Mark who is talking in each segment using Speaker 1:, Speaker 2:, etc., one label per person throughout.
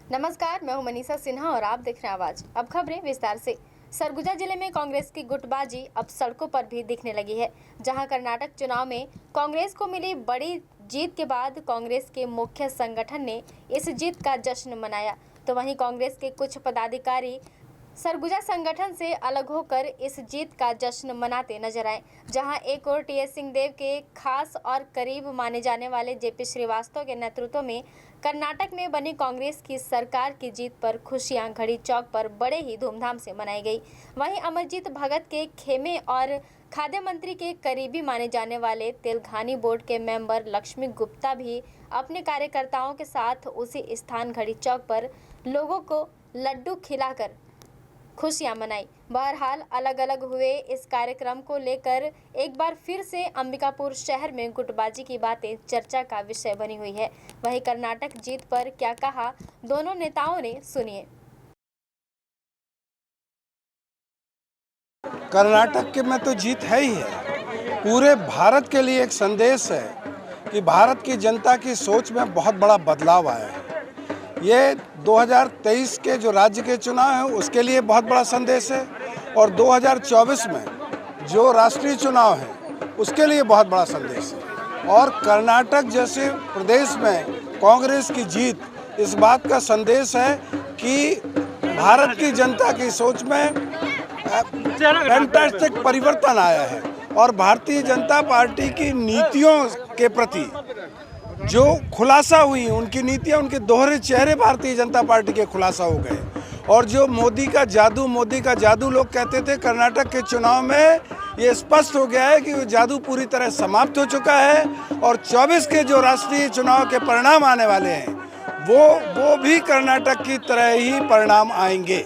Speaker 1: नमस्कार, मैं हूं मनीषा सिन्हा और आप देख रहे हैं आवाज। अब खबरें विस्तार से। सरगुजा जिले में कांग्रेस की गुटबाजी अब सड़कों पर भी दिखने लगी है। जहां कर्नाटक चुनाव में कांग्रेस को मिली बड़ी जीत के बाद कांग्रेस के मुख्य संगठन ने इस जीत का जश्न मनाया, तो वहीं कांग्रेस के कुछ पदाधिकारी सरगुजा संगठन से अलग होकर इस जीत का जश्न मनाते नजर आए। जहां एक और टीएस सिंहदेव के खास और करीब माने जाने वाले जेपी श्रीवास्तव के नेतृत्व में कर्नाटक में बनी कांग्रेस की सरकार की जीत पर खुशियां घड़ी चौक पर बड़े ही धूमधाम से मनाई गई। वहीं अमरजीत भगत के खेमे और खाद्य मंत्री के करीबी माने जाने वाले तेलघानी बोर्ड के मेंबर लक्ष्मी गुप्ता भी अपने कार्यकर्ताओं के साथ उसी स्थान घड़ी चौक पर लोगों को लड्डू खिलाकर खुशियां मनाई। बहरहाल अलग अलग हुए इस कार्यक्रम को लेकर एक बार फिर से अंबिकापुर शहर में गुटबाजी की बातें चर्चा का विषय बनी हुई है। वहीं कर्नाटक जीत पर क्या कहा दोनों नेताओं ने, सुनिए।
Speaker 2: कर्नाटक के में तो जीत है ही है, पूरे भारत के लिए एक संदेश है कि भारत की जनता की सोच में बहुत बड़ा बदलाव आया है। ये 2023 के जो राज्य के चुनाव हैं उसके लिए बहुत बड़ा संदेश है और 2024 में जो राष्ट्रीय चुनाव है उसके लिए बहुत बड़ा संदेश है। और कर्नाटक जैसे प्रदेश में कांग्रेस की जीत इस बात का संदेश है कि भारत की जनता की सोच में फैंटास्टिक परिवर्तन आया है और भारतीय जनता पार्टी की नीतियों के प्रति जो खुलासा हुई, उनकी नीतियां, उनके दोहरे चेहरे भारतीय जनता पार्टी के खुलासा हो गए। और जो मोदी का जादू लोग कहते थे कर्नाटक के चुनाव में, ये स्पष्ट हो गया है कि वो जादू पूरी तरह समाप्त हो चुका है और 24 के जो राष्ट्रीय चुनाव के परिणाम आने वाले हैं वो भी कर्नाटक की तरह ही परिणाम आएंगे।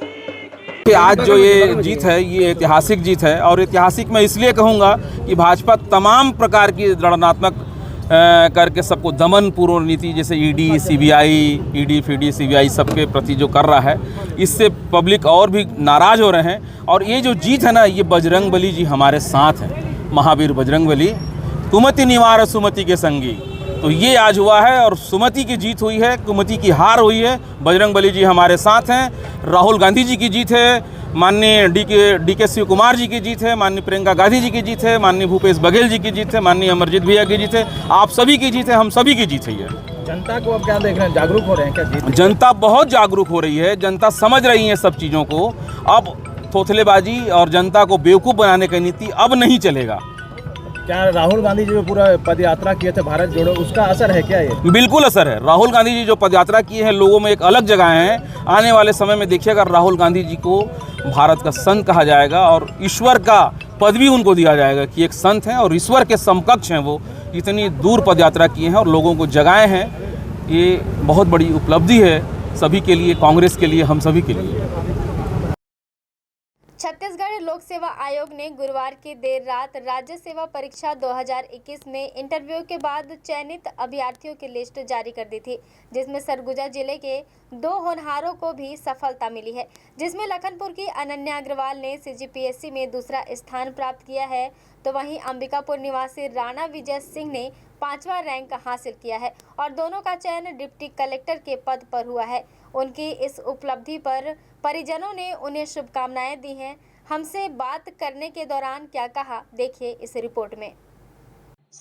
Speaker 3: आज जो ये जीत है ये ऐतिहासिक जीत है और ऐतिहासिक मैं इसलिए कहूँगा कि भाजपा तमाम प्रकार की रणनात्मक करके सबको दमन पूर्व नीति जैसे ईडी फीडी सीबीआई सबके प्रति जो कर रहा है, इससे पब्लिक और भी नाराज़ हो रहे हैं। और ये जो जीत है ना, ये बजरंगबली जी हमारे साथ हैं, महावीर बजरंगबली, कुमति निवार सुमति के संगी। तो ये आज हुआ है और सुमति की जीत हुई है, कुमति की हार हुई है। बजरंगबली जी हमारे साथ हैं। राहुल गांधी जी की जीत है, माननीय डी.के. शिव कुमार जी की जीत है, माननीय प्रियंका गांधी जी की जीत है, माननीय भूपेश बघेल जी की जीत है, माननीय अमरजीत भैया की जीत है, आप सभी की जीत है, हम सभी की जीत है। ये
Speaker 4: जनता को अब क्या देख रहे हैं, जागरूक हो रहे हैं क्या जीत?
Speaker 3: जनता बहुत जागरूक हो रही है, जनता समझ रही है सब चीज़ों को। अब थोथलेबाजी और जनता को बेवकूफ़ बनाने की नीति अब नहीं चलेगा।
Speaker 4: क्या राहुल गांधी जी जो पूरा पद यात्रा किए थे भारत जोड़ो, उसका असर है क्या ये?
Speaker 3: बिल्कुल असर है। राहुल गांधी जी जो पद यात्रा किए हैं, लोगों में एक अलग जगह है। आने वाले समय में देखिएगा राहुल गांधी जी को भारत का संत कहा जाएगा और ईश्वर का पद भी उनको दिया जाएगा कि एक संत हैं और ईश्वर के समकक्ष हैं। वो इतनी दूर पद यात्रा किए हैं और लोगों को जगाए हैं। ये बहुत बड़ी उपलब्धि है सभी के लिए, कांग्रेस के लिए, हम सभी के लिए।
Speaker 1: छत्तीसगढ़ लोक सेवा आयोग ने गुरुवार की देर रात राज्य सेवा परीक्षा 2021 में इंटरव्यू के बाद चयनित अभ्यर्थियों की लिस्ट जारी कर दी थी, जिसमें सरगुजा जिले के 2 होनहारों को भी सफलता मिली है, जिसमें लखनपुर की अनन्या अग्रवाल ने सीजीपीएससी में दूसरा स्थान प्राप्त किया है, तो वहीं अंबिकापुर निवासी राणा विजय सिंह ने 5वां रैंक हासिल किया है और दोनों का चयन डिप्टी कलेक्टर के पद पर हुआ है। उनकी इस उपलब्धि पर परिजनों ने उन्हें शुभकामनाएं दी हैं। हमसे बात करने के दौरान क्या कहा, देखिए इस रिपोर्ट में।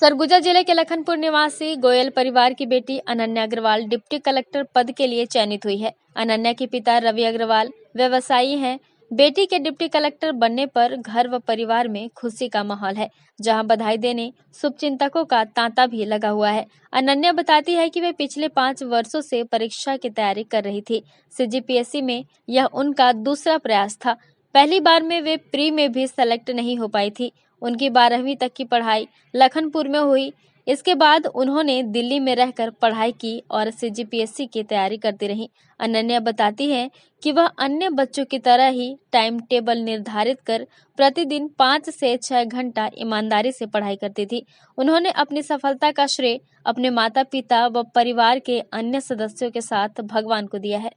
Speaker 1: सरगुजा जिले के लखनपुर निवासी गोयल परिवार की बेटी अनन्या अग्रवाल डिप्टी कलेक्टर पद के लिए चयनित हुई है। अनन्या के पिता रवि अग्रवाल व्यवसायी हैं। बेटी के डिप्टी कलेक्टर बनने पर घर व परिवार में खुशी का माहौल है, जहां बधाई देने शुभचिंतकों का तांता भी लगा हुआ है। अनन्या बताती है कि वे पिछले 5 वर्षों से परीक्षा की तैयारी कर रही थी। सीजीपीएससी में यह उनका दूसरा प्रयास था। पहली बार में वे प्री में भी सेलेक्ट नहीं हो पाई थी। उनकी 12वीं तक की पढ़ाई लखनपुर में हुई। इसके बाद उन्होंने दिल्ली में रहकर पढ़ाई की और सीजीपीएससी की तैयारी करती रही। अनन्या बताती हैं कि वह अन्य बच्चों की तरह ही टाइम टेबल निर्धारित कर प्रतिदिन 5 से 6 घंटा ईमानदारी से पढ़ाई करती थी। उन्होंने अपनी सफलता का श्रेय अपने माता पिता व परिवार के अन्य सदस्यों के साथ भगवान को दिया है।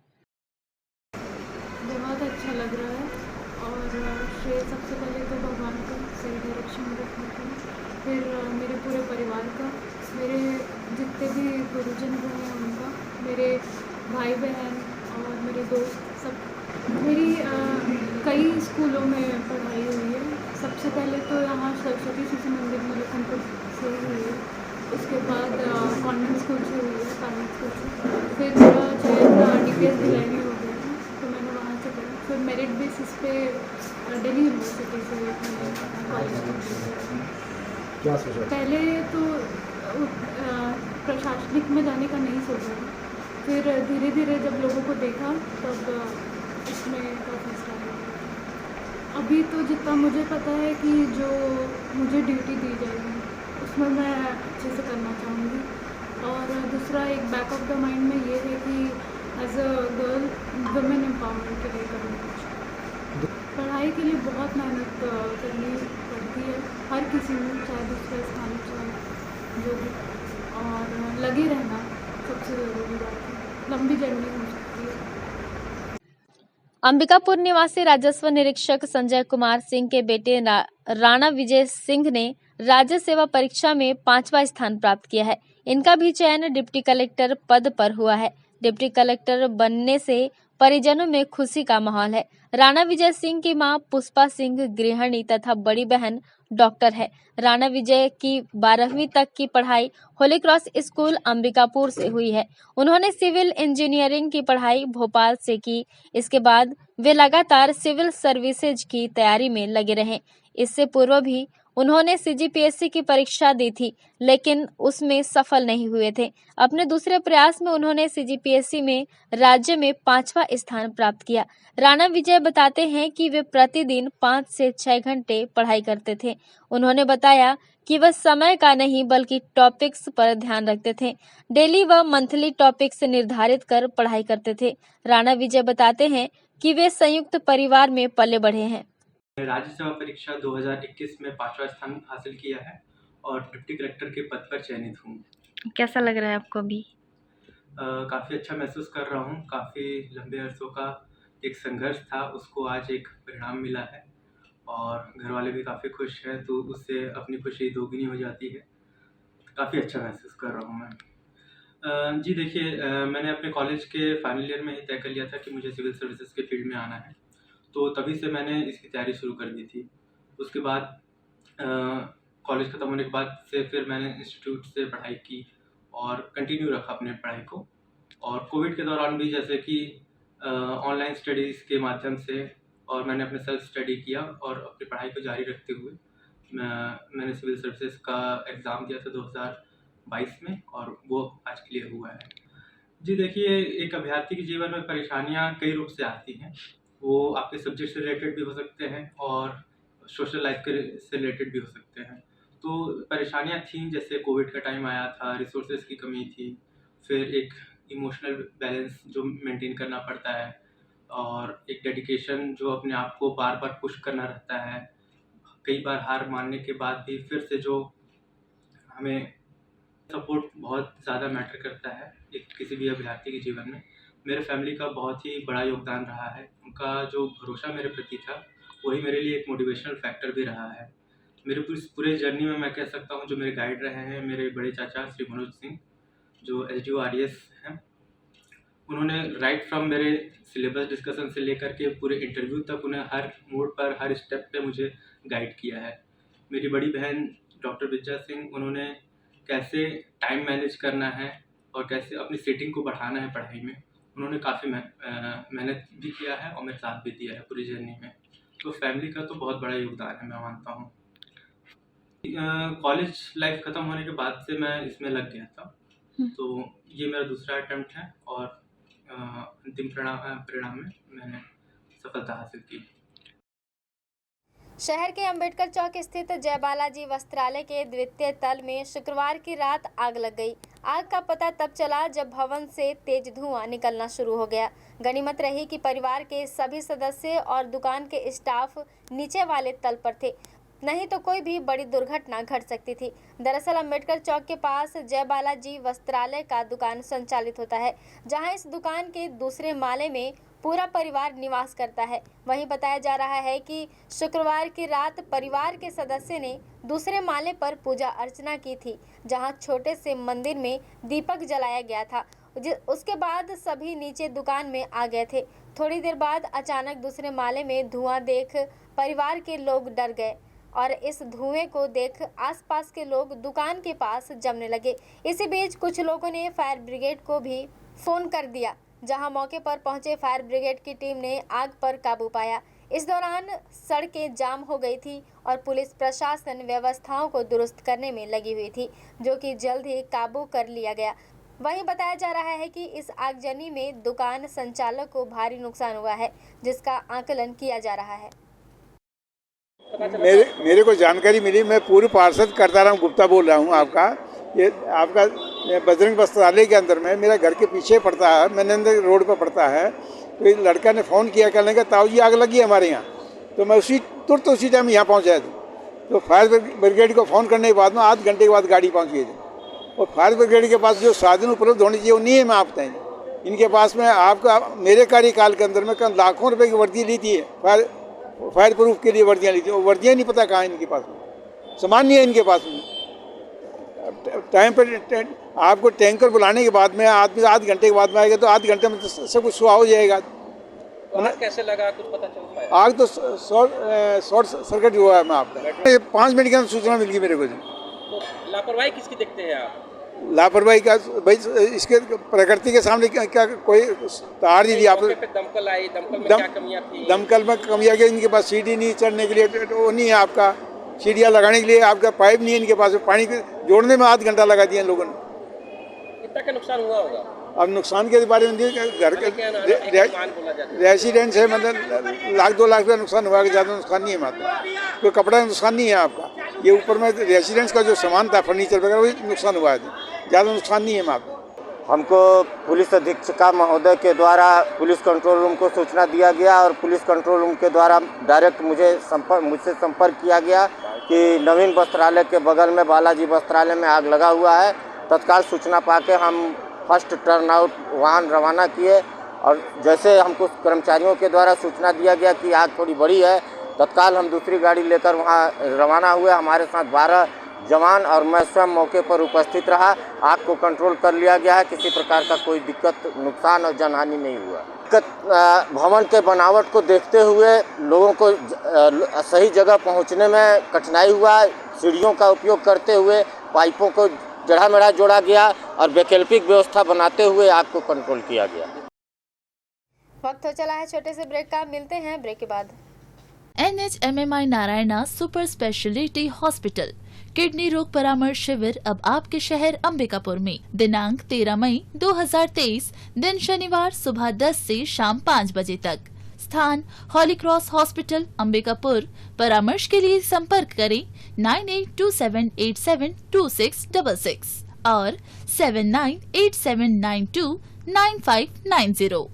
Speaker 5: बहुत अच्छा लग रहा है और श्रेय सबसे पहले तो भगवान का, सही डायरेक्शन में रखने का, फिर मेरे पूरे परिवार का, मेरे जितने भी गुरुजन हुए हैं उनका, मेरे भाई बहन और मेरे दोस्त सब। मेरी कई स्कूलों में पढ़ाई हुई है। सबसे पहले तो यहाँ सरस्वती शिशु मंदिर मलखनपुर से हुई है, उसके बाद कॉन्वेंट स्कूल से हुई है, कॉन्वेंट स्कूल से। फिर मेरा चयन DPS भिलाई में हो गया था, तो मैंने वहाँ से पढ़ा। फिर मेरिट बेसिस पे दिल्ली यूनिवर्सिटी से मैंने कॉलेज
Speaker 4: क्या सोचा?
Speaker 5: पहले तो प्रशासनिक में जाने का नहीं सोचा था, फिर धीरे धीरे जब लोगों को देखा तब इसमें का फैसला लिया। अभी तो जितना मुझे पता है कि जो मुझे ड्यूटी दी जाएगी उसमें मैं अच्छे से करना चाहूँगी। और दूसरा एक बैक ऑफ द माइंड में ये है कि as a girl women empowerment के लिए करना। पढ़ाई के लिए बहुत मेहनत करनी पड़ती है हर किसी में, चाहे दूसरा स्थान चाहे जो भी, और लगे रहना सबसे ज़रूरी बात है। लंबी जर्नी हो सकती है।
Speaker 1: अंबिकापुर निवासी राजस्व निरीक्षक संजय कुमार सिंह के बेटे राणा विजय सिंह ने राज्य सेवा परीक्षा में 5वां स्थान प्राप्त किया है। इनका भी चयन डिप्टी कलेक्टर पद पर हुआ है। डिप्टी कलेक्टर बनने से परिजनों में खुशी का माहौल है। राणा विजय सिंह की मां पुष्पा सिंह गृहिणी तथा बड़ी बहन डॉक्टर है। राणा विजय की 12वीं तक की पढ़ाई होली क्रॉस स्कूल अंबिकापुर से हुई है। उन्होंने सिविल इंजीनियरिंग की पढ़ाई भोपाल से की। इसके बाद वे लगातार सिविल सर्विसेज की तैयारी में लगे रहे। इससे पूर्व भी उन्होंने CGPSC की परीक्षा दी थी, लेकिन उसमें सफल नहीं हुए थे। अपने दूसरे प्रयास में उन्होंने CGPSC में राज्य में 5वां स्थान प्राप्त किया। राणा विजय बताते हैं कि वे प्रतिदिन 5 से 6 घंटे पढ़ाई करते थे। उन्होंने बताया कि वह समय का नहीं बल्कि टॉपिक्स पर ध्यान रखते थे। डेली व मंथली टॉपिक्स निर्धारित कर पढ़ाई करते थे। राणा विजय बताते हैं कि वे संयुक्त परिवार में पले बढ़े हैं।
Speaker 6: राज्य सेवा परीक्षा 2021 में 5वां स्थान हासिल किया है और डिप्टी कलेक्टर के पद पर चयनित हूँ।
Speaker 1: कैसा लग रहा है आपको अभी?
Speaker 6: काफ़ी अच्छा महसूस कर रहा हूँ। काफ़ी लंबे अरसों का एक संघर्ष था, उसको आज एक परिणाम मिला है और घर वाले भी काफ़ी खुश हैं, तो उससे अपनी खुशी दोगुनी हो जाती है। काफ़ी अच्छा महसूस कर रहा हूँ मैं। जी देखिए, मैंने अपने कॉलेज के फाइनल ईयर में ही तय कर लिया था कि मुझे सिविल सर्विसेज के फील्ड में आना है, तो तभी से मैंने इसकी तैयारी शुरू कर दी थी। उसके बाद कॉलेज ख़त्म होने के बाद से फिर मैंने इंस्टीट्यूट से पढ़ाई की और कंटिन्यू रखा अपने पढ़ाई को। और कोविड के दौरान भी जैसे कि ऑनलाइन स्टडीज़ के माध्यम से और मैंने अपने सेल्फ स्टडी किया और अपनी पढ़ाई को जारी रखते हुए मैंने सिविल सर्विसेज का एग्ज़ाम दिया था 2022 में और वो आज क्लियर हुआ है। जी देखिए, एक अभ्यर्थी के जीवन में परेशानियाँ कई रूप से आती हैं। वो आपके सब्जेक्ट से रिलेटेड भी हो सकते हैं और सोशल लाइफ के से रिलेटेड भी हो सकते हैं। तो परेशानियाँ थीं, जैसे कोविड का टाइम आया था, रिसोर्सेज की कमी थी, फिर एक इमोशनल बैलेंस जो मेंटेन करना पड़ता है और एक डेडिकेशन जो अपने आप को बार बार पुश करना रहता है। कई बार हार मानने के बाद भी फिर से जो हमें सपोर्ट बहुत ज़्यादा मैटर करता है एक किसी भी अभ्यर्थी के जीवन में। मेरे फैमिली का बहुत ही बड़ा योगदान रहा है। उनका जो भरोसा मेरे प्रति था वही मेरे लिए एक मोटिवेशनल फैक्टर भी रहा है। मेरे पूरे जर्नी में मैं कह सकता हूँ जो मेरे गाइड रहे हैं मेरे बड़े चाचा श्री मनोज सिंह, जो SDO RES हैं। उन्होंने राइट फ्रॉम मेरे सिलेबस डिस्कशन से लेकर के पूरे इंटरव्यू तक उन्हें हर मोड़ पर हर स्टेप पे मुझे गाइड किया है। मेरी बड़ी बहन डॉक्टर विद्या सिंह, उन्होंने कैसे टाइम मैनेज करना है और कैसे अपनी सेटिंग को बढ़ाना है पढ़ाई में, उन्होंने काफ़ी मेहनत भी किया है और मेरे साथ भी दिया है पूरी जर्नी में। तो फैमिली का तो बहुत बड़ा योगदान है, मैं मानता हूँ। कॉलेज लाइफ ख़त्म होने के बाद से मैं इसमें लग गया था, तो ये मेरा दूसरा अटेम्प्ट है और अंतिम परिणाम में मैंने सफलता हासिल की।
Speaker 1: शहर के अंबेडकर चौक स्थित जय बालाजी वस्त्रालय के द्वितीय तल में शुक्रवार की रात आग लग गई। आग का पता तब चला जब भवन से तेज धुआं निकलना शुरू हो गया। गनीमत रही कि परिवार के सभी सदस्य और दुकान के स्टाफ नीचे वाले तल पर थे, नहीं तो कोई भी बड़ी दुर्घटना घट सकती थी। दरअसल अंबेडकर चौक के पास जय बालाजी वस्त्रालय का दुकान संचालित होता है, जहां इस दुकान के दूसरे माले में पूरा परिवार निवास करता है। वहीं बताया जा रहा है कि शुक्रवार की रात परिवार के सदस्य ने दूसरे माले पर पूजा अर्चना की थी, जहां छोटे से मंदिर में दीपक जलाया गया था। उसके बाद सभी नीचे दुकान में आ गए थे। थोड़ी देर बाद अचानक दूसरे माले में धुआं देख परिवार के लोग डर गए और इस धुएं को देख आसपास के लोग दुकान के पास जमने लगे। इसी बीच कुछ लोगों ने फायर ब्रिगेड को भी फोन कर दिया, जहां मौके पर पहुंचे फायर ब्रिगेड की टीम ने आग पर काबू पाया। इस दौरान सड़कें जाम हो गई थी और पुलिस प्रशासन व्यवस्थाओं को दुरुस्त करने में लगी हुई थी, जो कि जल्द ही काबू कर लिया गया। वहीं बताया जा रहा है कि इस आगजनी में दुकान संचालक को भारी नुकसान हुआ है, जिसका आकलन किया जा रहा है।
Speaker 7: मेरे को जानकारी मिली, मैं पूर्व पार्षद करताराम गुप्ता बोल रहा हूँ। ये आपका बजरंग वस्त्रालय के अंदर में मेरा घर के पीछे पड़ता है, मैनेंद्र रोड पर पड़ता है। तो एक लड़का ने फ़ोन किया, कहने का ताऊ जी आग लगी है हमारे यहाँ। तो मैं तुरंत उसी टाइम यहाँ पहुँचा था। तो फायर ब्रिगेड को फ़ोन करने के बाद में आध घंटे के बाद गाड़ी पहुँच गई थी। और फायर ब्रिगेड के पास जो साधन उपलब्ध होने चाहिए वो नहीं है। मैं आप बताएँ, इनके पास में आपका मेरे कार्यकाल के अंदर में कल लाखों रुपए की वर्दी ली थी, फायर प्रूफ के लिए वर्दियाँ ली थी। वो वर्दियाँ नहीं पता कहाँ इनके पास में, सामान नहीं है इनके पास में। टाइम पर आपको टैंकर बुलाने के बाद में आदमी आध घंटे के बाद में आएगा, तो आध घंटे में तो सब कुछ सुहा हो जाएगा।
Speaker 8: तो आग कैसे लगा, कुछ पता चल पाया?
Speaker 7: आग तो शॉर्ट सर्किट हुआ है। मैं आपका 5 मिनट के अंदर सूचना मिल गई मेरे को।
Speaker 8: तो लापरवाही किसकी देखते हैं आप?
Speaker 7: लापरवाही का भाई, इसके प्रकृति के सामने क्या कोई तार नहीं दिया।
Speaker 8: दमकल आई, दमकल में क्या कमियां थी?
Speaker 7: दमकल में कमियां क्या, इनके पास सीढ़ी नहीं, चढ़ने के लिए वो नहीं है आपका, सीढ़ियाँ लगाने के लिए आपका पाइप नहीं है इनके पास। पानी जोड़ने में आध घंटा लगा दिया इन लोगों ने।
Speaker 8: कितना का नुकसान हुआ होगा?
Speaker 7: अब नुकसान के बारे में घर के रेसिडेंस है, मतलब 1-2 लाख रुपया नुकसान हुआ, ज़्यादा नुकसान नहीं है। मतलब कोई कपड़ा का नुकसान नहीं है आपका। ये ऊपर में रेसिडेंस का जो सामान था, फर्नीचर वगैरह, वही नुकसान हुआ है, ज़्यादा नुकसान नहीं है। मैं आपको
Speaker 9: हमको पुलिस अधीक्षक महोदय के द्वारा पुलिस कंट्रोल रूम को सूचना दिया गया और पुलिस कंट्रोल रूम के द्वारा डायरेक्ट मुझसे संपर्क किया गया कि नवीन वस्त्रालय के बगल में बालाजी वस्त्रालय में आग लगा हुआ है। तत्काल सूचना पाके हम फर्स्ट टर्नआउट वाहन रवाना किए और जैसे हमको कर्मचारियों के द्वारा सूचना दिया गया कि आग थोड़ी बड़ी है, तत्काल हम दूसरी गाड़ी लेकर वहाँ रवाना हुए। हमारे साथ 12 जवान और मैं स्वयं मौके पर उपस्थित रहा। आग को कंट्रोल कर लिया गया है, किसी प्रकार का कोई दिक्कत, नुकसान और जनहानि नहीं हुआ। भवन के बनावट को देखते हुए लोगों को सही जगह पहुंचने में कठिनाई हुआ। सीढ़ियों का उपयोग करते हुए पाइपों को जड़ा-मेढ़ा जोड़ा गया और वैकल्पिक व्यवस्था बनाते हुए आग को कंट्रोल किया गया।
Speaker 1: वक्त हो चला है छोटे से ब्रेक का, मिलते हैं ब्रेक के बाद।
Speaker 10: NHMMI Narayana super speciality hospital kidney रोग परामर्श शिविर अब आपके शहर अंबिकापुर में दिनांक 13 मई 2023 दिन शनिवार सुबह 10 से शाम 5 बजे तक। स्थान हॉली क्रॉस हॉस्पिटल अंबिकापुर। परामर्श के लिए संपर्क करें 9827872666 और 7987929590।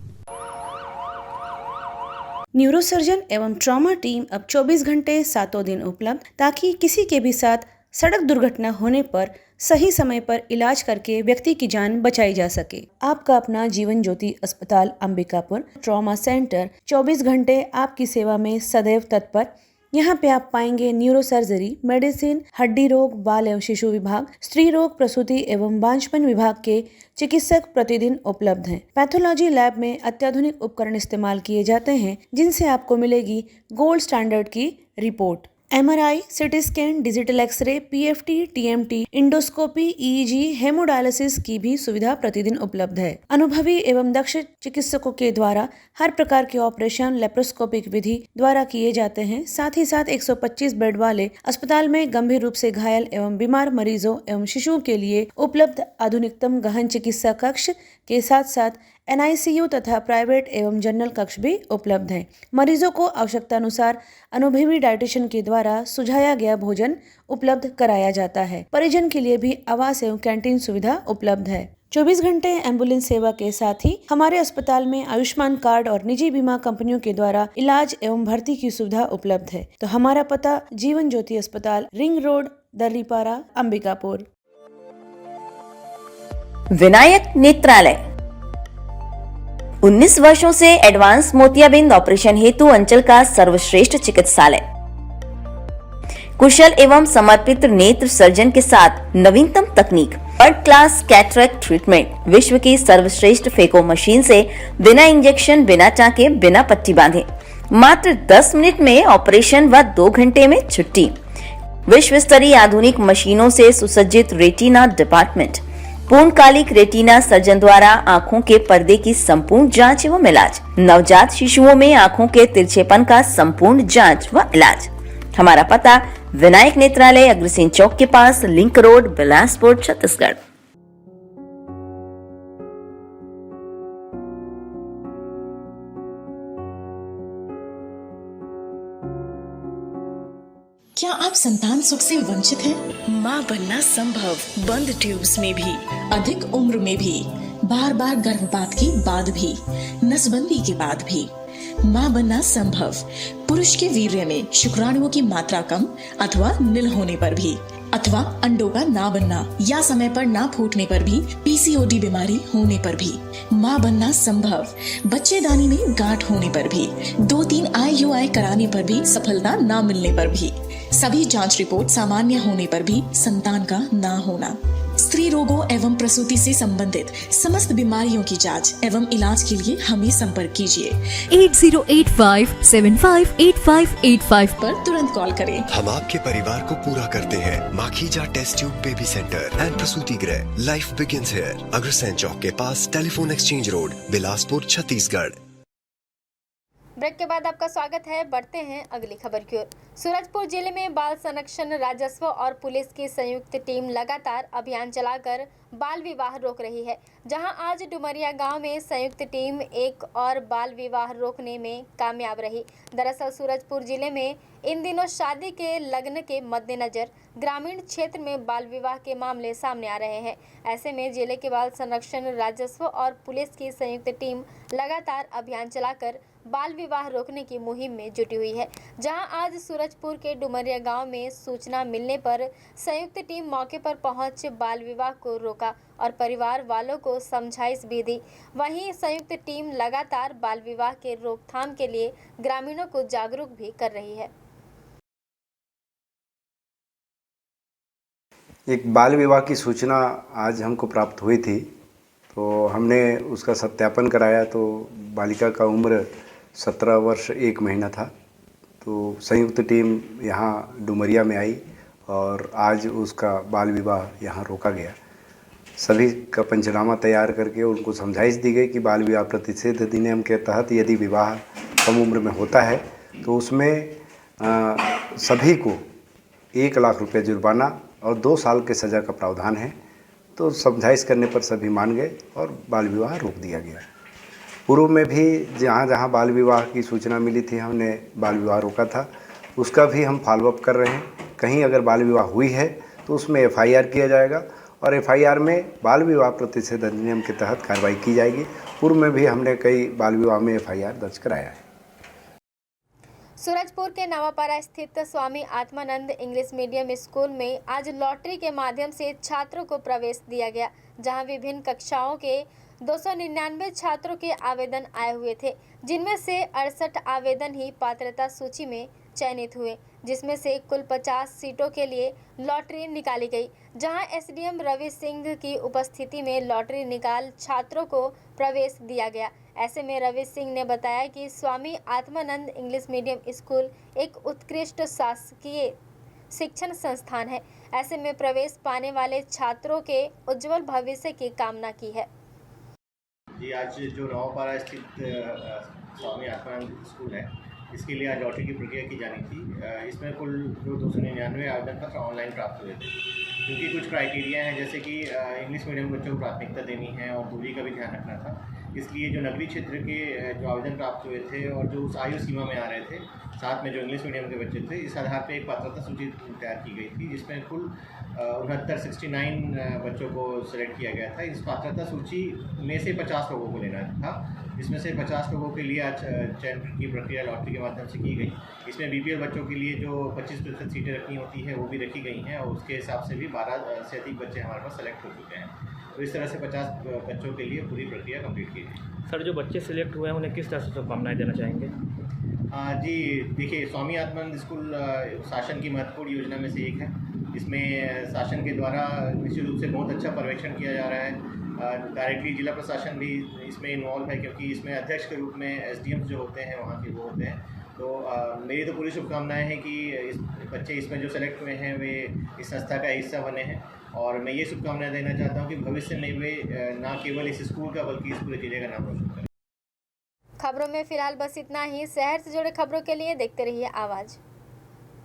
Speaker 11: न्यूरोसर्जन एवं ट्रॉमा टीम अब 24 घंटे 7 दिन उपलब्ध, ताकि किसी के भी साथ सड़क दुर्घटना होने पर सही समय पर इलाज करके व्यक्ति की जान बचाई जा सके। आपका अपना जीवन ज्योति अस्पताल अंबिकापुर ट्रॉमा सेंटर 24 घंटे आपकी सेवा में सदैव तत्पर। यहाँ पे आप पाएंगे न्यूरो सर्जरी, मेडिसिन, हड्डी रोग, बाल एवं शिशु विभाग, स्त्री रोग, प्रसूति एवं बांझपन विभाग के चिकित्सक प्रतिदिन उपलब्ध हैं। पैथोलॉजी लैब में अत्याधुनिक उपकरण इस्तेमाल किए जाते हैं, जिनसे आपको मिलेगी गोल्ड स्टैंडर्ड की report. MRI, CT scan, digital X-ray, PFT, TMT, endoscopy, EEG, haemodialysis की भी सुविधा प्रतिदिन उपलब्ध है। अनुभवी एवं दक्ष चिकित्सकों के द्वारा हर प्रकार के ऑपरेशन लेप्रोस्कोपिक विधि द्वारा किए जाते हैं। साथ ही साथ 125 बेड वाले अस्पताल में गंभीर रूप से घायल एवं बीमार मरीजों एवं शिशुओं के लिए उपलब्ध आधुनिकतम गहन चिकित्सा कक्ष के साथ साथ NICU तथा प्राइवेट एवं जनरल कक्ष भी उपलब्ध हैं। मरीजों को आवश्यकता अनुसार अनुभवी डाइटिशियन के द्वारा सुझाया गया भोजन उपलब्ध कराया जाता है। परिजन के लिए भी आवास एवं कैंटीन सुविधा उपलब्ध है। 24 घंटे एम्बुलेंस सेवा के साथ ही हमारे अस्पताल में आयुष्मान कार्ड और निजी बीमा कंपनियों के द्वारा इलाज एवं भर्ती की सुविधा उपलब्ध है। तो हमारा पता जीवन ज्योति अस्पताल, रिंग रोड, दर्रीपारा, अंबिकापुर।
Speaker 12: विनायक नेत्रालय 19 वर्षों से एडवांस मोतियाबिंद ऑपरेशन हेतु अंचल का सर्वश्रेष्ठ चिकित्सालय। कुशल एवं समर्पित नेत्र सर्जन के साथ नवीनतम तकनीक, वर्ल्ड क्लास कैटरेक्ट ट्रीटमेंट। विश्व की सर्वश्रेष्ठ फेको मशीन से बिना इंजेक्शन, बिना टाँके, बिना पट्टी बांधे मात्र 10 मिनट में ऑपरेशन व 2 घंटे में छुट्टी। विश्व स्तरीय आधुनिक मशीनों से सुसज्जित रेटिना डिपार्टमेंट। पूर्णकालिक रेटिना सर्जन द्वारा आंखों के पर्दे की संपूर्ण जांच एवं इलाज। नवजात शिशुओं में आंखों के तिरछेपन का संपूर्ण जांच व इलाज। हमारा पता विनायक नेत्रालय, अग्रसेन चौक के पास, लिंक रोड, बिलासपुर, छत्तीसगढ़।
Speaker 13: क्या आप संतान सुख से वंचित हैं? माँ बनना संभव, बंद ट्यूब्स में भी, अधिक उम्र में भी, बार बार गर्भपात के बाद भी, नसबंदी के बाद भी। माँ बनना संभव, पुरुष के वीर्य में शुक्राणुओं की मात्रा कम अथवा नील होने पर भी, अथवा अंडों का ना बनना या समय पर ना फूटने पर भी, पीसीओडी बीमारी होने पर भी। माँ बनना संभव, बच्चेदानी में गांठ होने पर भी, 2-3 IUI कराने पर भी सफलता ना मिलने पर भी, सभी जांच रिपोर्ट सामान्य होने पर भी संतान का ना होना। स्त्री रोगों एवं प्रसूति से संबंधित समस्त बीमारियों की जांच एवं इलाज के लिए हमें संपर्क कीजिए
Speaker 14: 8085758585
Speaker 13: पर तुरंत कॉल करें।
Speaker 14: हम आपके परिवार को पूरा करते हैं। Makhija test tube baby centre and प्रसूति गृह। Life begins here. अग्रसेन चौक के पास, telephone exchange road, Bilaspur, Chhattisgarh.
Speaker 1: Break के बाद आपका स्वागत है। बढ़ते हैं अगली खबर की ओर। सूरजपुर जिले में बाल संरक्षण, राजस्व और पुलिस की संयुक्त टीम लगातार अभियान चलाकर बाल विवाह रोक रही है। जहां आज डुमरिया गांव में संयुक्त टीम एक और बाल विवाह रोकने में कामयाब रही। दरअसल सूरजपुर जिले में इन दिनों शादी के लगन के मद्देनजर ग्रामीण क्षेत्र में बाल विवाह के मामले सामने आ रहे हैं। ऐसे में जिले के बाल संरक्षण, राजस्व और पुलिस की संयुक्त टीम लगातार अभियान चलाकर बाल विवाह रोकने की मुहिम में जुटी हुई है। जहां आज सूरजपुर के डुमरिया गांव में सूचना मिलने पर संयुक्त टीम मौके पर पहुंच बाल विवाह को रोका और परिवार वालों को समझाइश भी दी। वहीं संयुक्त टीम लगातार बाल विवाह के रोकथाम के लिए ग्रामीणों को जागरूक भी कर रही है।
Speaker 15: एक बाल विवाह की सूचना आज हमको प्राप्त हुई थी, तो हमने उसका सत्यापन कराया तो बालिका का उम्र 17 वर्ष 1 महीना था। तो संयुक्त टीम यहाँ डुमरिया में आई और आज उसका बाल विवाह यहाँ रोका गया। सभी का पंचनामा तैयार करके उनको समझाइश दी गई कि बाल विवाह प्रतिषेध अधिनियम के तहत यदि विवाह कम उम्र में होता है तो उसमें सभी को 1 लाख रुपये जुर्माना और 2 साल के सज़ा का प्रावधान है। तो समझाइश करने पर सभी मान गए और बाल विवाह रोक दिया गया। पूर्व में भी जहाँ जहाँ बाल विवाह की सूचना मिली थी हमने बाल विवाह रोका था, उसका भी हम फॉलोअप कर रहे हैं। कहीं अगर बाल विवाह हुई है तो उसमें FIR किया जाएगा और FIR में बाल विवाह प्रतिषेध अधिनियम के तहत कार्रवाई की जाएगी। पूर्व में भी हमने कई बाल विवाह में FIR दर्ज कराया है।
Speaker 1: सूरजपुर के नवापारा स्थित Swami Atmanand English medium school में आज लॉटरी के माध्यम से छात्रों को प्रवेश दिया गया, जहां विभिन्न कक्षाओं के 299 छात्रों के आवेदन आए हुए थे, जिनमें से 68 आवेदन ही पात्रता सूची में चयनित हुए, जिसमें से कुल 50 सीटों के लिए लॉटरी निकाली गई। जहां SDM रवि सिंह की उपस्थिति में लॉटरी निकाल छात्रों को प्रवेश दिया गया। ऐसे में रवि सिंह ने बताया कि Swami Atmanand English medium school एक उत्कृष्ट शासकीय शिक्षण संस्थान है। ऐसे में प्रवेश पाने वाले छात्रों के उज्जवल भविष्य की कामना की है।
Speaker 16: जी, आज जो नवापारा स्थित स्वामी आत्मानंद स्कूल है, इसके लिए आज लॉटरी की प्रक्रिया की जानी थी। इसमें कुल जो 299 आवेदन पत्र ऑनलाइन प्राप्त हुए थे, क्योंकि कुछ क्राइटेरिया हैं, जैसे कि इंग्लिश मीडियम बच्चों को प्राथमिकता देनी है और दूरी का भी ध्यान रखना था। इसलिए जो नगरीय क्षेत्र के जो आवेदन प्राप्त हुए थे और जो उस आयु सीमा में आ रहे थे, साथ में जो इंग्लिश मीडियम के बच्चे थे, इस आधार पर एक पात्रता सूची तैयार की गई थी, जिसमें कुल 69 बच्चों को सिलेक्ट किया गया था। इस पात्रता सूची में से 50 लोगों को लेना था, जिसमें से 50 लोगों के लिए आज चयन की प्रक्रिया लॉटरी के माध्यम से की गई। इसमें BPL बच्चों के लिए जो 25% सीटें रखनी होती हैं वो भी रखी गई हैं और उसके हिसाब से भी 12 से अधिक बच्चे हमारे पास सेलेक्ट हो चुके हैं। तो इस तरह से 50 बच्चों के लिए पूरी प्रक्रिया कंप्लीट की गई।
Speaker 4: सर, जो बच्चे सिलेक्ट हुए हैं उन्हें किस तरह से शुभकामनाएं देना चाहेंगे?
Speaker 16: जी देखिए, स्वामी आत्मानंद स्कूल शासन की महत्वपूर्ण योजना में से एक है इसमें शासन के द्वारा निश्चित रूप से बहुत अच्छा पर्यवेक्षण किया जा रहा है। डायरेक्टली जिला प्रशासन भी इसमें इन्वॉल्व है, क्योंकि इसमें अध्यक्ष के रूप में एसडीएम जो होते हैं वहाँ के वो होते हैं। तो मेरी तो पूरी शुभकामनाएं हैं कि बच्चे इसमें जो सेलेक्ट हुए हैं वे इस संस्था का हिस्सा बने हैं, और मैं ये शुभकामनाएं देना चाहता हूँ कि भविष्य में वे न केवल इस स्कूल का बल्कि इस पूरे जिले का नाम रोशन करें।
Speaker 1: खबरों में फिलहाल बस इतना ही। शहर से जुड़े खबरों के लिए देखते रहिए आवाज।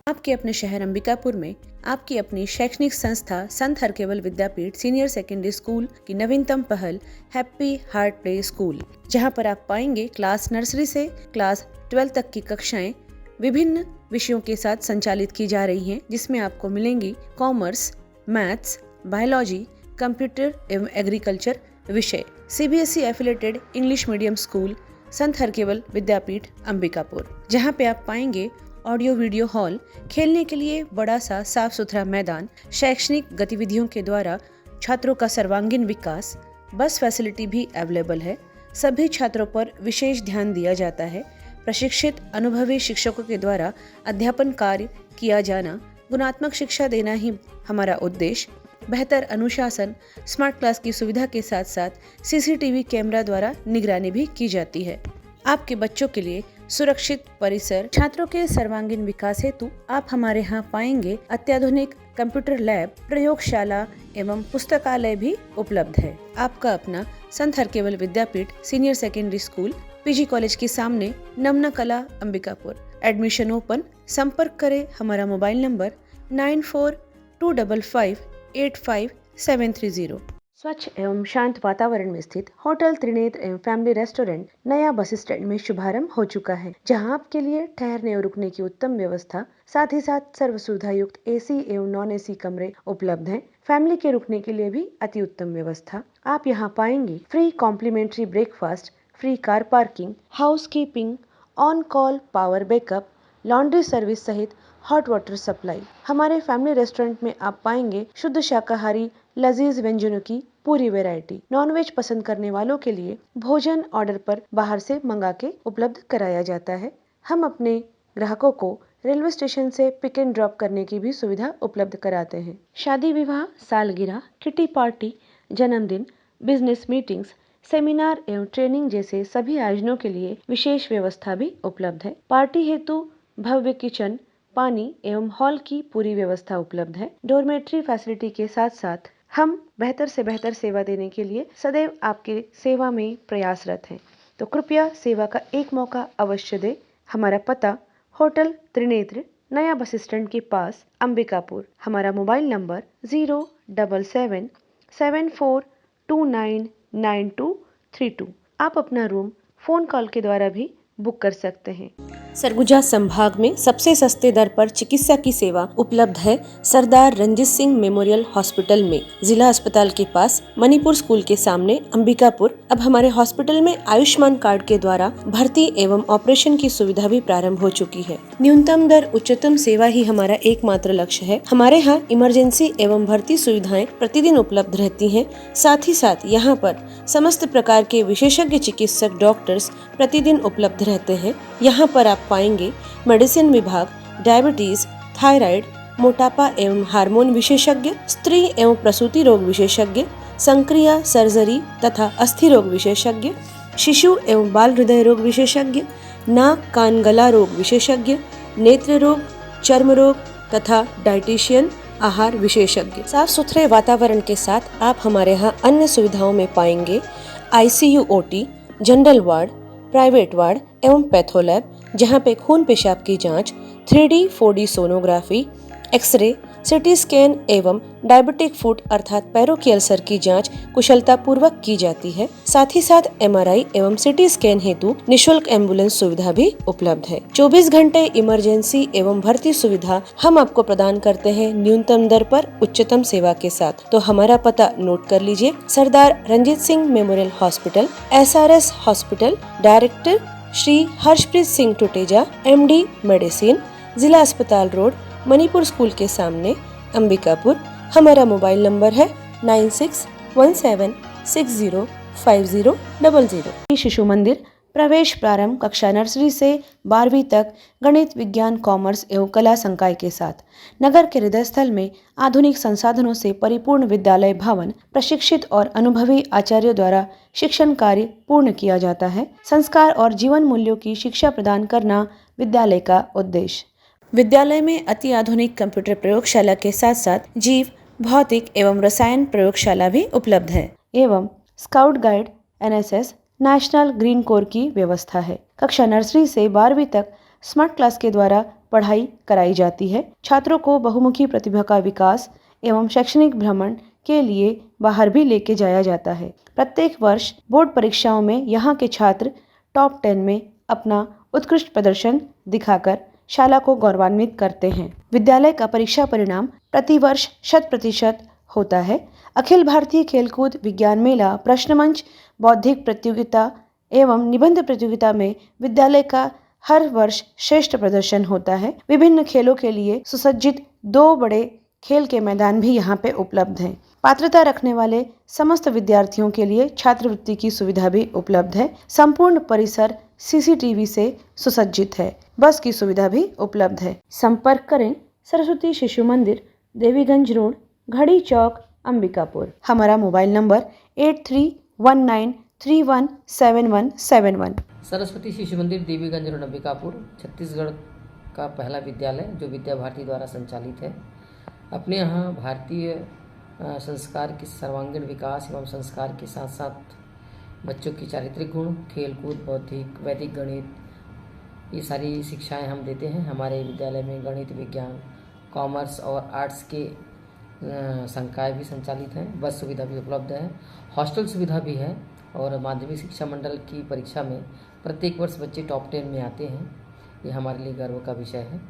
Speaker 11: आपके अपने शहर अंबिकापुर में आपकी अपनी शैक्षणिक संस्था संत Harkewal Vidyapeeth senior secondary school की नवीनतम पहल हैप्पी हार्ट प्ले स्कूल, जहां पर आप पाएंगे क्लास नर्सरी से क्लास 12 तक की कक्षाएं विभिन्न विषयों के साथ संचालित की जा रही हैं, जिसमें आपको मिलेंगी कॉमर्स, मैथ्स, बायोलॉजी, कंप्यूटर एवं एग्रीकल्चर विषय। CBSE affiliated English medium school संत हरकेवल विद्यापीठ अंबिकापुर, जहां पे आप पाएंगे ऑडियो वीडियो हॉल, खेलने के लिए बड़ा सा साफ सुथरा मैदान, शैक्षणिक गतिविधियों के द्वारा छात्रों का सर्वांगीण विकास, बस फैसिलिटी भी अवेलेबल है। सभी छात्रों पर विशेष ध्यान दिया जाता है। प्रशिक्षित अनुभवी शिक्षकों के द्वारा अध्यापन कार्य किया जाना, गुणात्मक शिक्षा देना ही हमारा उद्देश्य। बेहतर अनुशासन, स्मार्ट क्लास की सुविधा के साथ साथ सीसीटीवी कैमरा द्वारा निगरानी भी की जाती है। आपके बच्चों के लिए सुरक्षित परिसर, छात्रों के सर्वांगीण विकास हेतु आप हमारे यहाँ पाएंगे अत्याधुनिक कंप्यूटर लैब, प्रयोगशाला एवं पुस्तकालय भी उपलब्ध है। आपका अपना Sant Harkewal Vidyapeeth senior secondary school PG college के सामने, नमना कला अंबिकापुर। Admission open. संपर्क करें हमारा मोबाइल नंबर 9425585730। स्वच्छ एवं शांत वातावरण में स्थित होटल त्रिनेत्र एवं फैमिली रेस्टोरेंट नया बस स्टैंड में शुभारंभ हो चुका है, जहां आपके लिए ठहरने और रुकने की उत्तम व्यवस्था, साथ ही साथ सर्व सुविधा युक्त एसी एवं नॉन एसी कमरे उपलब्ध हैं। फैमिली के रुकने के लिए भी अति उत्तम व्यवस्था। आप यहां पाएंगे free complimentary breakfast, free car parking, house keeping, on call power backup, laundry service सहित हॉट वाटर सप्लाई। हमारे फैमिली रेस्टोरेंट में आप पाएंगे शुद्ध शाकाहारी लजीज व्यंजनों की पूरी वैरायटी। नॉनवेज पसंद करने वालों के लिए भोजन ऑर्डर पर बाहर से मंगा के उपलब्ध कराया जाता है। हम अपने ग्राहकों को रेलवे स्टेशन से पिक एंड ड्रॉप करने की भी सुविधा उपलब्ध कराते हैं। शादी विवाह, सालगिरह, किटी पार्टी, जन्मदिन, बिजनेस मीटिंग्स, सेमिनार एवं ट्रेनिंग जैसे सभी आयोजनों के लिए विशेष व्यवस्था भी उपलब्ध है। पार्टी हेतु भव्य किचन, पानी एवं हॉल की पूरी व्यवस्था उपलब्ध है। डोरमेट्री फैसिलिटी के साथ साथ हम बेहतर से बेहतर सेवा देने के लिए सदैव आपकी सेवा में प्रयासरत हैं। तो कृपया सेवा का एक मौका अवश्य दें। हमारा पता होटल त्रिनेत्र, नया बस स्टैंड के पास, अंबिकापुर। हमारा मोबाइल नंबर 07774299232। आप अपना रूम फोन कॉल के द्वारा भी बुक कर सकते हैं। सरगुजा संभाग में सबसे सस्ते दर पर चिकित्सा की सेवा उपलब्ध है सरदार रंजीत सिंह मेमोरियल हॉस्पिटल में, जिला अस्पताल के पास, मणिपुर स्कूल के सामने, अंबिकापुर। अब हमारे हॉस्पिटल में आयुष्मान कार्ड के द्वारा भर्ती एवं ऑपरेशन की सुविधा भी प्रारंभ हो चुकी है। न्यूनतम दर उच्चतम सेवा ही हमारा एकमात्र लक्ष्य है। हमारे यहाँ इमरजेंसी एवं भर्ती सुविधाएं प्रतिदिन उपलब्ध रहती हैं। साथ ही साथ यहाँ पर समस्त प्रकार के विशेषज्ञ चिकित्सक डॉक्टर्स प्रतिदिन उपलब्ध रहते हैं। यहाँ पर आप पाएंगे मेडिसिन विभाग, डायबिटीज, थायराइड, मोटापा एवं हार्मोन विशेषज्ञ, स्त्री एवं प्रसूति रोग विशेषज्ञ, संक्रिया सर्जरी तथा अस्थि रोग विशेषज्ञ, शिशु एवं बाल हृदय रोग विशेषज्ञ, नाक कान गला रोग विशेषज्ञ, नेत्र रोग, चर्म रोग तथा डाइटिशियन, आहार विशेषज्ञ। साफ सुथरे वातावरण के साथ आप हमारे यहाँ अन्य सुविधाओं में पाएंगे ICU, OT, general ward, private ward एवं पैथोलैब, जहां पे खून पेशाब की जांच, 3D 4D sonography, X-ray, CT scan एवं डायबिटिक फुट अर्थात पैरों की अल्सर की जांच कुशलता पूर्वक की जाती है। साथ ही साथ MRI एवं सिटी स्कैन हेतु निशुल्क एम्बुलेंस सुविधा भी उपलब्ध है। 24 घंटे इमरजेंसी एवं भर्ती सुविधा हम आपको प्रदान करते हैं न्यूनतम दर पर उच्चतम सेवा के साथ। तो हमारा पता नोट कर लीजिए। Sardar Ranjit Singh memorial hospital, SRS hospital, director Shri Harshpreet Singh Tuteja, MD medicine, जिला अस्पताल रोड, मणिपुर स्कूल के सामने, अंबिकापुर। हमारा मोबाइल नंबर है 9617605000। शिशु मंदिर, प्रवेश प्रारंभ कक्षा नर्सरी से 12वीं तक गणित, विज्ञान, कॉमर्स एवं कला संकाय के साथ। नगर के हृदय स्थल में आधुनिक संसाधनों से परिपूर्ण विद्यालय भवन, प्रशिक्षित और अनुभवी आचार्यों द्वारा शिक्षण कार्य पूर्ण किया जाता है। संस्कार और जीवन मूल्यों की शिक्षा प्रदान करना विद्यालय का उद्देश्य। विद्यालय में अति आधुनिक कंप्यूटर प्रयोगशाला के साथ साथ जीव, भौतिक एवं रसायन प्रयोगशाला भी उपलब्ध है एवं scout guide, NSS, national green core की व्यवस्था है। कक्षा नर्सरी से 12वीं तक स्मार्ट क्लास के द्वारा पढ़ाई कराई जाती है। छात्रों को बहुमुखी प्रतिभा का विकास एवं शैक्षणिक भ्रमण के लिए बाहर भी लेके जाया जाता है। प्रत्येक वर्ष बोर्ड परीक्षाओं में यहाँ के छात्र टॉप 10 में अपना उत्कृष्ट प्रदर्शन दिखाकर शाला को गौरवान्वित करते हैं। विद्यालय का परीक्षा परिणाम प्रतिवर्ष 100% होता है। अखिल भारतीय खेलकूद विज्ञान मेला, प्रश्न मंच, बौद्धिक प्रतियोगिता एवं निबंध प्रतियोगिता में विद्यालय का हर वर्ष श्रेष्ठ प्रदर्शन होता है। विभिन्न खेलों के लिए सुसज्जित 2 बड़े खेल के मैदान भी यहाँ पे उपलब्ध हैं। पात्रता रखने वाले समस्त विद्यार्थियों के लिए छात्रवृत्ति की सुविधा भी उपलब्ध है। संपूर्ण परिसर CCTV से सुसज्जित है। बस की सुविधा भी उपलब्ध है। संपर्क करें सरस्वती शिशु मंदिर, देवीगंज रोड, घड़ी चौक, अंबिकापुर। हमारा मोबाइल नंबर 8319317171।
Speaker 17: सरस्वती शिशु मंदिर, देवीगंज रोड, अंबिकापुर, छत्तीसगढ़ का पहला विद्यालय जो विद्या भारती द्वारा संचालित है। अपने यहाँ भारतीय संस्कार के सर्वांगीण विकास एवं संस्कार के साथ साथ बच्चों की चारित्रिक गुण, खेलकूद, बौद्धिक, वैदिक गणित, ये सारी शिक्षाएं हम देते हैं। हमारे विद्यालय में गणित, विज्ञान, कॉमर्स और आर्ट्स के संकाय भी संचालित हैं। बस सुविधा भी उपलब्ध है, हॉस्टल सुविधा भी है और माध्यमिक शिक्षा मंडल की परीक्षा में प्रत्येक वर्ष बच्चे टॉप 10 में आते हैं। ये हमारे लिए गर्व का विषय है।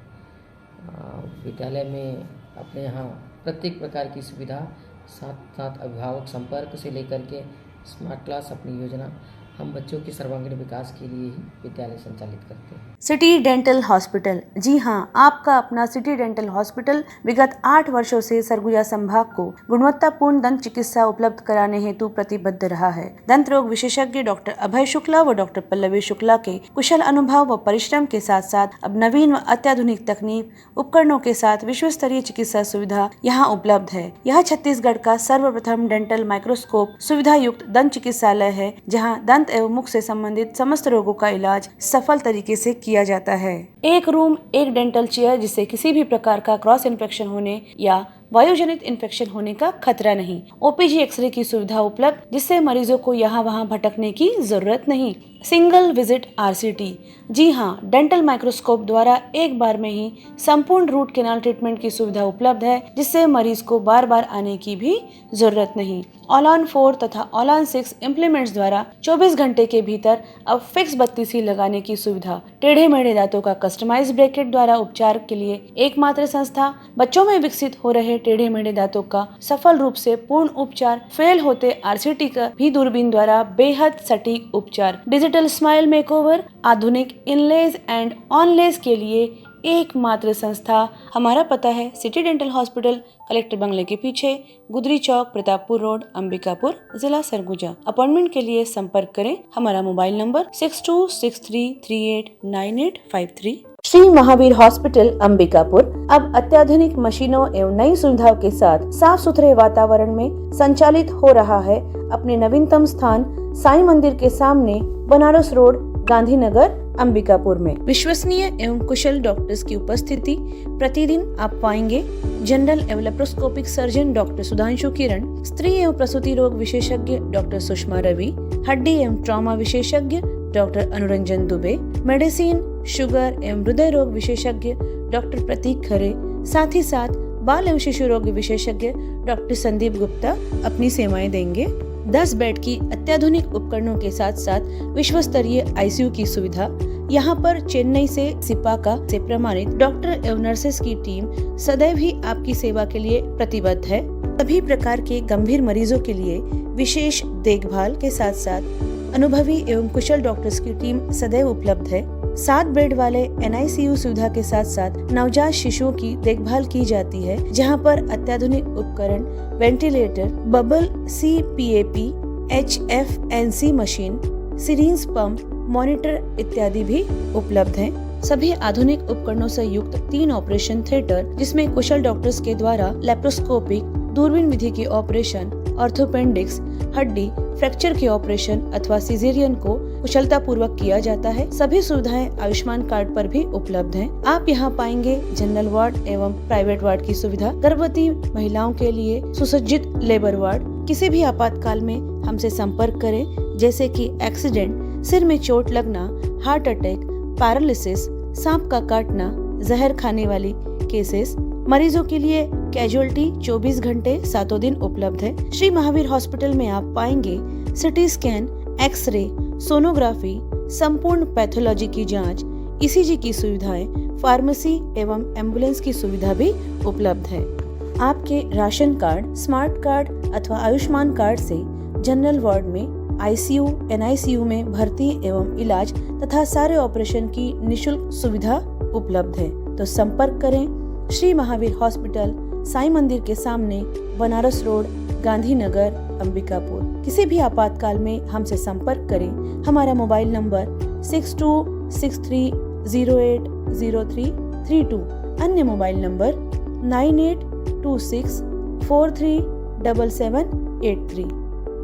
Speaker 17: विद्यालय में अपने यहाँ प्रत्येक प्रकार की सुविधा, साथ साथ अभिभावक संपर्क से लेकर के स्मार्ट क्लास अपनी योजना हम बच्चों के सर्वांगीण विकास के लिए ही विद्यालय संचालित करते हैं।
Speaker 11: City dental hospital. जी हाँ, आपका अपना सिटी डेंटल हॉस्पिटल विगत 8 वर्षों से सरगुजा संभाग को गुणवत्तापूर्ण दंत चिकित्सा उपलब्ध कराने हेतु प्रतिबद्ध रहा है। दंत रोग विशेषज्ञ डॉक्टर अभय शुक्ला व डॉक्टर पल्लवी शुक्ला के कुशल अनुभव व परिश्रम के साथ साथ अब नवीन व अत्याधुनिक तकनीक उपकरणों के साथ विश्व स्तरीय चिकित्सा सुविधा यहाँ उपलब्ध है। यह छत्तीसगढ़ का सर्वप्रथम डेंटल माइक्रोस्कोप सुविधा युक्त दंत चिकित्सालय है, जहाँ दंत एवं मुख से संबंधित समस्त रोगों का इलाज सफल तरीके से किया जाता है। एक रूम, एक डेंटल चेयर, जिससे किसी भी प्रकार का क्रॉस इन्फेक्शन होने या वायुजनित इन्फेक्शन होने का खतरा नहीं। OPG एक्सरे की सुविधा उपलब्ध, जिससे मरीजों को यहाँ वहाँ भटकने की जरूरत नहीं। Single visit RCT। जी हाँ, डेंटल माइक्रोस्कोप द्वारा एक बार में ही संपूर्ण रूट कैनाल ट्रीटमेंट की सुविधा उपलब्ध है, जिससे मरीज को बार बार आने की भी जरूरत नहीं। ऑल ऑन 4 तथा ऑल ऑन 6 इम्प्लीमेंट्स द्वारा 24 घंटे के भीतर अब फिक्स बत्तीसी लगाने की सुविधा। टेढ़े मेढ़े दांतों का कस्टमाइज ब्रैकेट द्वारा उपचार के लिए एकमात्र संस्था। बच्चों में विकसित हो रहे टेढ़े मेढ़े दांतों का सफल रूप से पूर्ण उपचार, फेल होते RCT का भी दूरबीन द्वारा बेहद सटीक उपचार। डिजिटल स्माइल मेकओवर, आधुनिक इनलेज एंड ऑनलेज के लिए एकमात्र संस्था। हमारा पता है सिटी डेंटल हॉस्पिटल, कलेक्टर बंगले के पीछे, गुदरी चौक, प्रतापपुर रोड, अंबिकापुर, जिला सरगुजा। अपॉइंटमेंट के लिए संपर्क करें। हमारा mobile number 6263389853। Shri Mahavir hospital, Ambikapur अब अत्याधुनिक मशीनों एवं नई सुविधाओं के साथ साफ सुथरे वातावरण में संचालित हो रहा है। अपने नवीनतम स्थान साईं मंदिर के सामने, बनारस रोड, गांधीनगर, अंबिकापुर में। विश्वसनीय एवं कुशल डॉक्टर्स की उपस्थिति प्रतिदिन आप पाएंगे। जनरल एवं लेप्रोस्कोपिक सर्जन डॉक्टर सुधांशु किरण, स्त्री एवं प्रसूति रोग विशेषज्ञ डॉक्टर सुषमा रवि, हड्डी एवं ट्रॉमा विशेषज्ञ doctor Anuranjan Dubey, medicine, sugar एवं हृदय रोग विशेषज्ञ डॉक्टर प्रतीक खरे, साथ ही साथ बाल एवं शिशु रोग विशेषज्ञ डॉक्टर संदीप गुप्ता अपनी सेवाएं देंगे। 10 बेड की अत्याधुनिक उपकरणों के साथ साथ विश्व स्तरीय ICU की सुविधा। यहाँ पर चेन्नई से सिपाका से प्रमाणित डॉक्टर एवं नर्सेस की टीम सदैव ही आपकी सेवा के लिए प्रतिबद्ध है। सभी प्रकार के गंभीर मरीजों के लिए विशेष देखभाल के साथ साथ अनुभवी एवं कुशल डॉक्टर्स की टीम सदैव उपलब्ध है। 7 बेड वाले NICU सुविधा के साथ साथ नवजात शिशुओं की देखभाल की जाती है, जहां पर अत्याधुनिक उपकरण, ventilator, bubble CPAP, HFNC machine, syringe pump, monitor इत्यादि भी उपलब्ध हैं। सभी आधुनिक उपकरणों से युक्त 3 ऑपरेशन थिएटर, जिसमें कुशल डॉक्टर्स के द्वारा लैप्रोस्कोपिक, दूरबीन विधि के ऑपरेशन, ऑर्थोपेंडिक्स, हड्डी फ्रैक्चर के ऑपरेशन अथवा सिजेरियन को कुशलता पूर्वक किया जाता है। सभी सुविधाएं आयुष्मान कार्ड पर भी उपलब्ध हैं। आप यहां पाएंगे जनरल वार्ड एवं प्राइवेट वार्ड की सुविधा, गर्भवती महिलाओं के लिए सुसज्जित लेबर वार्ड। किसी भी आपातकाल में हमसे संपर्क करें, जैसे कि एक्सीडेंट, सिर में चोट लगना, हार्ट अटैक, पैरालिसिस, सांप का काटना, जहर खाने वाली केसेस। मरीजों के लिए कैजुअलिटी 24 घंटे 7 दिन उपलब्ध है। श्री महावीर हॉस्पिटल में आप पाएंगे सिटी स्कैन, एक्सरे, सोनोग्राफी, संपूर्ण पैथोलॉजी की जांच, ईसीजी की सुविधाएं, फार्मेसी एवं एम्बुलेंस की सुविधा भी उपलब्ध है। आपके राशन कार्ड, स्मार्ट कार्ड अथवा आयुष्मान कार्ड से जनरल वार्ड में आईसीयू, एनआईसीयू में भर्ती एवं इलाज तथा सारे ऑपरेशन की निशुल्क सुविधा उपलब्ध है। तो संपर्क करें श्री महावीर हॉस्पिटल, साईं मंदिर के सामने, बनारस रोड, गांधीनगर, अंबिकापुर। किसी भी आपातकाल में हमसे संपर्क करें। हमारा मोबाइल नंबर 6263080332, अन्य मोबाइल नंबर 9826437783।